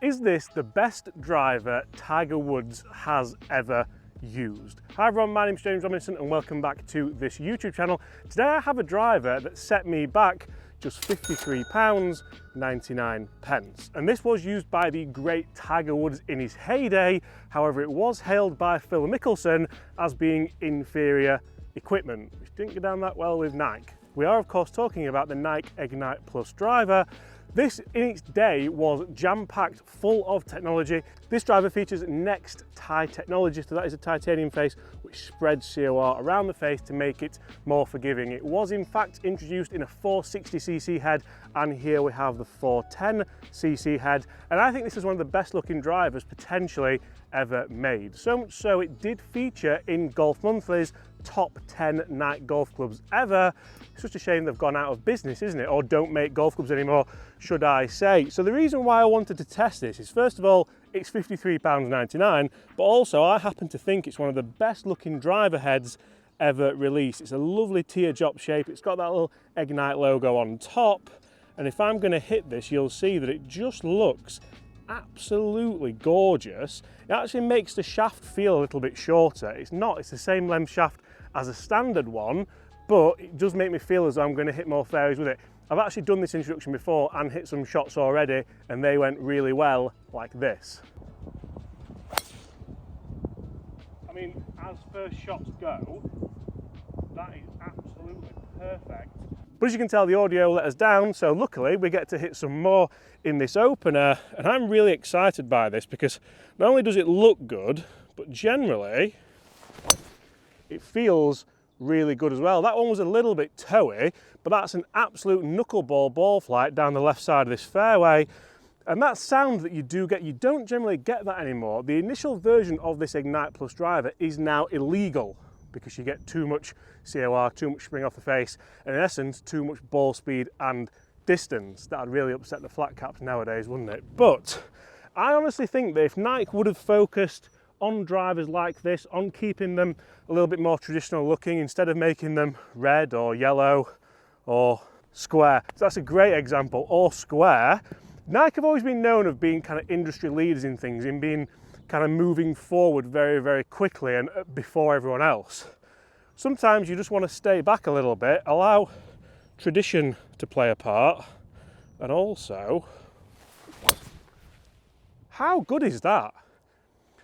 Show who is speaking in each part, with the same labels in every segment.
Speaker 1: Is this the best driver Tiger Woods has ever used? Hi everyone, my name's James Robinson and welcome back to this YouTube channel. Today I have a driver that set me back just £53.99. And this was used by the great Tiger Woods in his heyday. However, it was hailed by Phil Mickelson as being inferior equipment, which didn't go down that well with Nike. We are of course talking about the Nike Ignite Plus driver. This in its day was jam-packed full of technology. This driver features Next Tie technology, so that is a titanium face which spreads COR around the face to make it more forgiving. It was in fact introduced in a 460cc head, and here we have the 410cc head. And I think this is one of the best looking drivers potentially ever made. So much so it did feature in Golf Monthly's top 10 Nike golf clubs ever. It's just a shame they've gone out of business, isn't it? Or don't make golf clubs anymore, should I say. So the reason why I wanted to test this is, first of all, it's £53.99, but also I happen to think it's one of the best looking driver heads ever released. It's a lovely teardrop shape. It's got that little Ignite logo on top. And if I'm going to hit this, you'll see that it just looks absolutely gorgeous. It actually makes the shaft feel a little bit shorter. It's the same length shaft as a standard one, but it does make me feel as though I'm going to hit more fairways with it. I've actually done this introduction before and hit some shots already, and they went really well like this. I mean, as first shots go, that is absolutely perfect. But as you can tell, the audio let us down, so luckily we get to hit some more in this opener, and I'm really excited by this because not only does it look good, but generally it feels really good as well. That one was a little bit toey, but that's an absolute knuckleball ball flight down the left side of this fairway. And that sound that you do get, you don't generally get that anymore. The initial version of this Ignite Plus driver is now illegal because you get too much COR, too much spring off the face, and in essence, too much ball speed and distance. That would really upset the flat caps nowadays, wouldn't it? But I honestly think that if Nike would have focused on drivers like this, on keeping them a little bit more traditional looking instead of making them red or yellow or square. So that's a great example, or square. Nike have always been known of being kind of industry leaders in things, in being kind of moving forward very, very quickly and before everyone else. Sometimes you just want to stay back a little bit, allow tradition to play a part, and also, how good is that?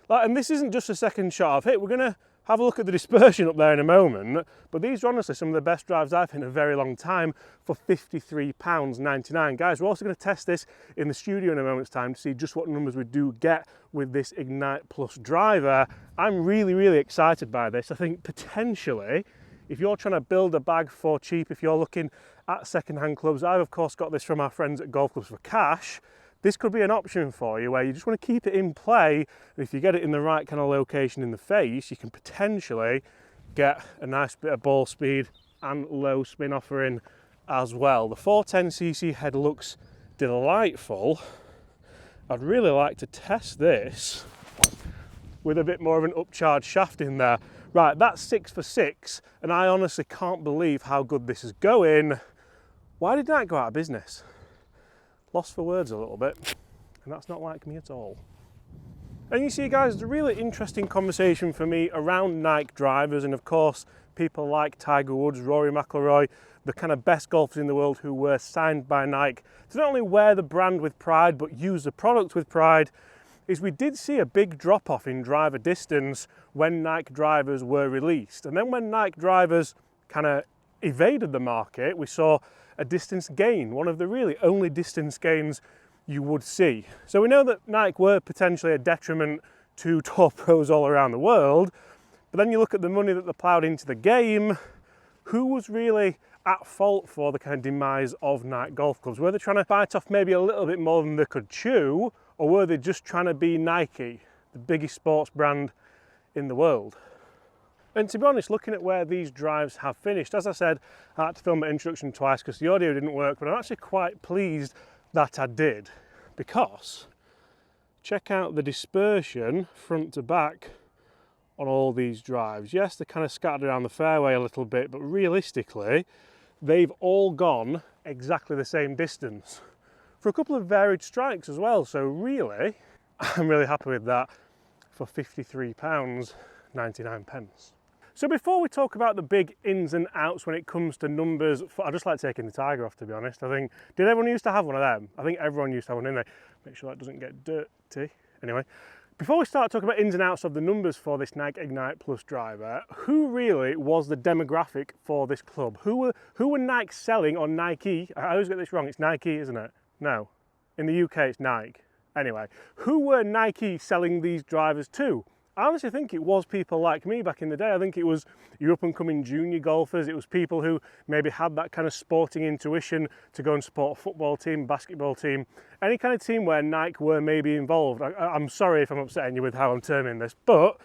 Speaker 1: And this isn't just a second shot I've hit. We're going to have a look at the Dispersion up there in a moment, but these are honestly some of the best drives I've hit in a very long time for £53.99. Guys, we're also going to test this in the studio in a moment's time to see just what numbers we do get with this Ignite Plus driver. I'm really, really excited by this. I think potentially, if you're trying to build a bag for cheap, if you're looking at second-hand clubs, I've of course got this from our friends at Golf Clubs for Cash. This could be an option for you where you just want to keep it in play, and if you get it in the right kind of location in the face, you can potentially get a nice bit of ball speed and low spin offering as well. The 410cc head looks delightful. I'd really like to test this with a bit more of an upcharged shaft in there. Right, that's 6 for 6, and I honestly can't believe how good this is going. Why did Nike go out of business? Lost for words a little bit, and that's not like me at all. And you see guys, it's a really interesting conversation for me around Nike drivers, and of course people like Tiger Woods, Rory McIlroy, the kind of best golfers in the world who were signed by Nike to not only wear the brand with pride but use the product with pride. Is we did see a big drop off in driver distance when Nike drivers were released, and then when Nike drivers kind of evaded the market, we saw a distance gain, one of the really only distance gains you would see. So we know that Nike were potentially a detriment to tour pros all around the world, but then you look at the money that they ploughed into the game. Who was really at fault for the kind of demise of Nike golf clubs? Were they trying to bite off maybe a little bit more than they could chew, or were they just trying to be Nike, the biggest sports brand in the world? And to be honest, looking at where these drives have finished, as I said, I had to film an introduction twice because the audio didn't work, but I'm actually quite pleased that I did, because check out the dispersion front to back on all these drives. Yes, they're kind of scattered around the fairway a little bit, but realistically, they've all gone exactly the same distance. for a couple of varied strikes as well. So really, I'm really happy with that for £53.99. So before we talk about the big ins and outs when it comes to numbers, I just like taking the Tiger off, to be honest. I think, did everyone used to have one of them? I think everyone used to have one, didn't they? Make sure that doesn't get dirty. Anyway, before we start talking about ins and outs of the numbers for this Nike Ignite Plus driver, who really was the demographic for this club? Who were Nike selling on Nike? I always get this wrong, it's Nike, isn't it? No, in the UK it's Nike. Anyway, who were Nike selling these drivers to? I honestly think it was people like me back in the day. I think it was your up-and-coming junior golfers. It was people who maybe had that kind of sporting intuition to go and support a football team, basketball team, any kind of team where Nike were maybe involved. I'm sorry if I'm upsetting you with how I'm terming this, but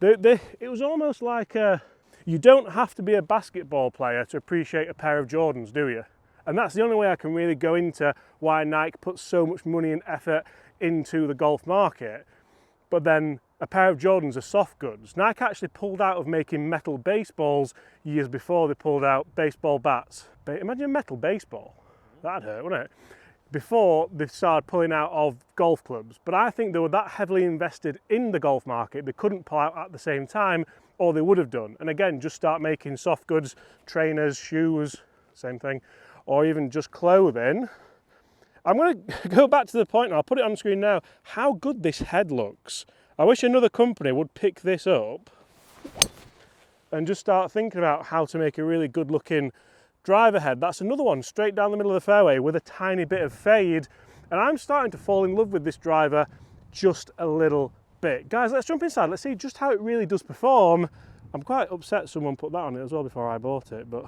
Speaker 1: it was almost like you don't have to be a basketball player to appreciate a pair of Jordans, do you? And that's the only way I can really go into why Nike puts so much money and effort into the golf market. But then a pair of Jordans are soft goods. Nike actually pulled out of making metal baseballs years before they pulled out baseball bats. Imagine a metal baseball. That'd hurt, wouldn't it? Before they started pulling out of golf clubs. But I think they were that heavily invested in the golf market, they couldn't pull out at the same time, or they would have done. And again, just start making soft goods, trainers, shoes, same thing, or even just clothing. I'm going to go back to the point, and I'll put it on screen now, how good this head looks. I wish another company would pick this up and just start thinking about how to make a really good looking driver head. That's another one, straight down the middle of the fairway with a tiny bit of fade. And I'm starting to fall in love with this driver just a little bit. Guys, let's jump inside. Let's see just how it really does perform. I'm quite upset someone put that on it as well before I bought it, but...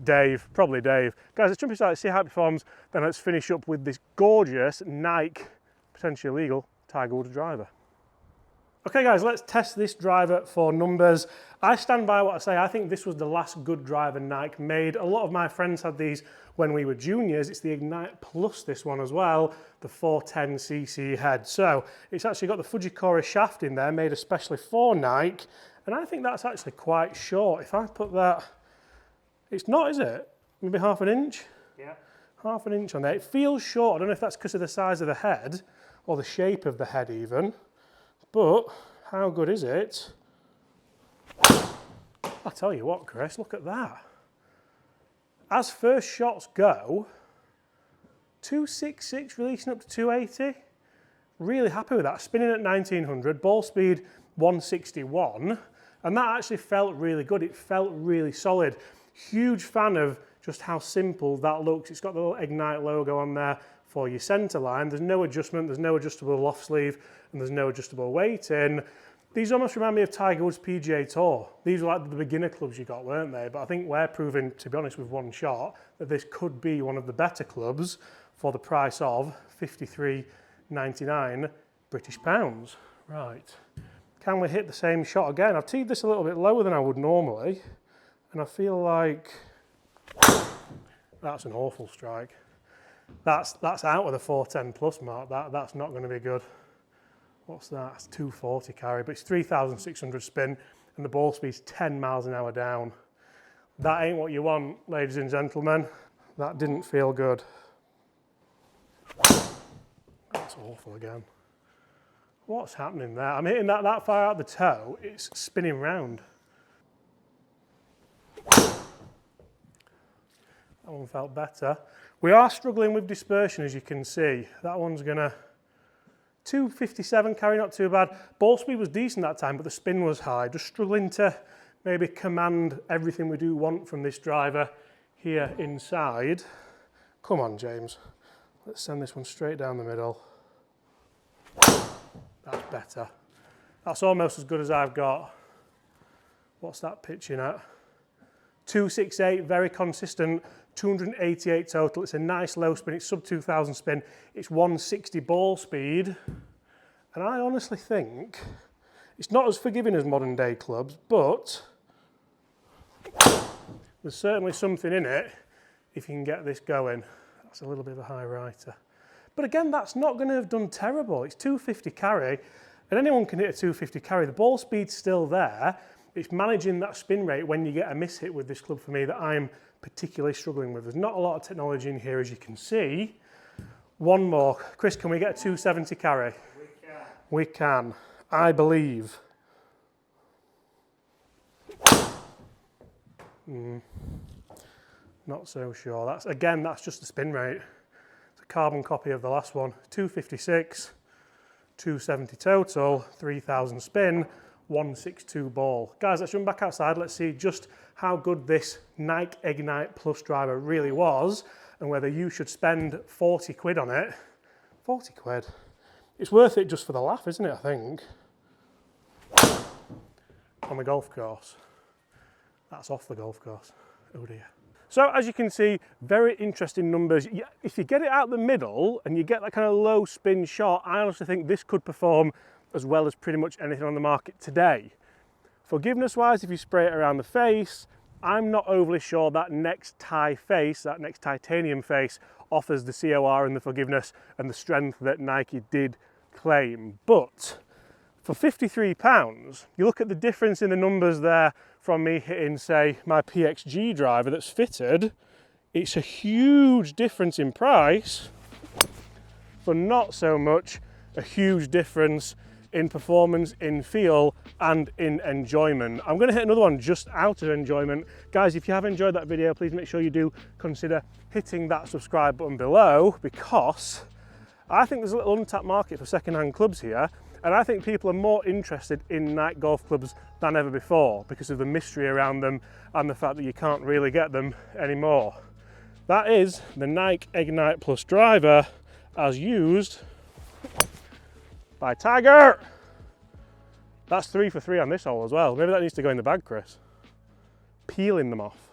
Speaker 1: Dave, probably Dave. Guys, let's jump inside, let's see how it performs, then let's finish up with this gorgeous Nike, potentially illegal, Tiger Woods driver. Okay guys, let's test this driver for numbers. I stand by what I say. I think this was the last good driver Nike made. A lot of my friends had these when we were juniors. It's the Ignite Plus, this one as well, the 410cc head. So it's actually got the Fujikura shaft in there, made especially for Nike. And I think that's actually quite short. If I put that, it's not, is it? Maybe half an inch? Yeah. Half an inch on there. It feels short. I don't know if that's because of the size of the head or the shape of the head even. But how good is it? I'll tell you what, Chris, look at that. As first shots go, 266 releasing up to 280. Really happy with that. Spinning at 1900, ball speed 161, and that actually felt really good. It felt really solid. Huge fan of just how simple that looks. It's got the little Ignite logo on there for your centre line. There's no adjustment, there's no adjustable loft sleeve, and there's no adjustable weight in. These almost remind me of Tiger Woods PGA Tour. These were like the beginner clubs you got, weren't they? But I think we're proving, to be honest, with one shot, that this could be one of the better clubs for the price of £53.99 British pounds. Right, can we hit the same shot again? I've teed this a little bit lower than I would normally, and I feel like that's an awful strike. That's out of the 410 plus mark. That's not going to be good. What's that? It's 240 carry, but it's 3,600 spin, and the ball speed's 10 miles an hour down. That ain't what you want, ladies and gentlemen. That didn't feel good. That's awful again. What's happening there? I'm hitting that far out the toe, it's spinning round. That one felt better. We are struggling with dispersion, as you can see. That one's gonna 257 carry, not too bad. Ball speed was decent that time, but the spin was high. Just struggling to maybe command everything we do want from this driver here inside. Come on, James. Let's send this one straight down the middle. That's better. That's almost as good as I've got. What's that pitching at? 268, very consistent. 288 total. It's a nice low spin. It's sub 2,000 spin. It's 160 ball speed. And I honestly think it's not as forgiving as modern day clubs, but there's certainly something in it if you can get this going. That's a little bit of a high writer. But again, that's not going to have done terrible. It's 250 carry, and anyone can hit a 250 carry. The ball speed's still there. It's managing that spin rate when you get a miss hit with this club for me that I'm particularly struggling with. There's not a lot of technology in here, as you can see, One more. Chris, can we get a 270 carry?
Speaker 2: We can.
Speaker 1: We can. I believe. Not so sure. That's just the spin rate. It's a carbon copy of the last one. 256, 270 total, 3,000 spin, 162 ball. Guys, let's run back outside. Let's see just how good this Nike Ignite Plus driver really was and whether you should spend 40 quid on it. 40 quid. It's worth it just for the laugh, isn't it, I think? On the golf course. That's off the golf course. Oh dear. So as you can see, very interesting numbers. If you get it out the middle and you get that kind of low spin shot, I honestly think this could perform as well as pretty much anything on the market today. Forgiveness wise, if you spray it around the face, I'm not overly sure that next next titanium face offers the COR and the forgiveness and the strength that Nike did claim. But for £53, you look at the difference in the numbers there from me hitting, say, my PXG driver that's fitted, it's a huge difference in price for not so much a huge difference in performance, in feel, and in enjoyment. I'm going to hit another one just out of enjoyment. Guys, if you have enjoyed that video, please make sure you do consider hitting that subscribe button below, because I think there's a little untapped market for second-hand clubs here, and I think people are more interested in Nike golf clubs than ever before because of the mystery around them and the fact that you can't really get them anymore. That is the Nike Ignite Plus driver as used by Tiger. That's 3 for 3 on this hole as well. Maybe that needs to go in the bag, Chris. Peeling them off.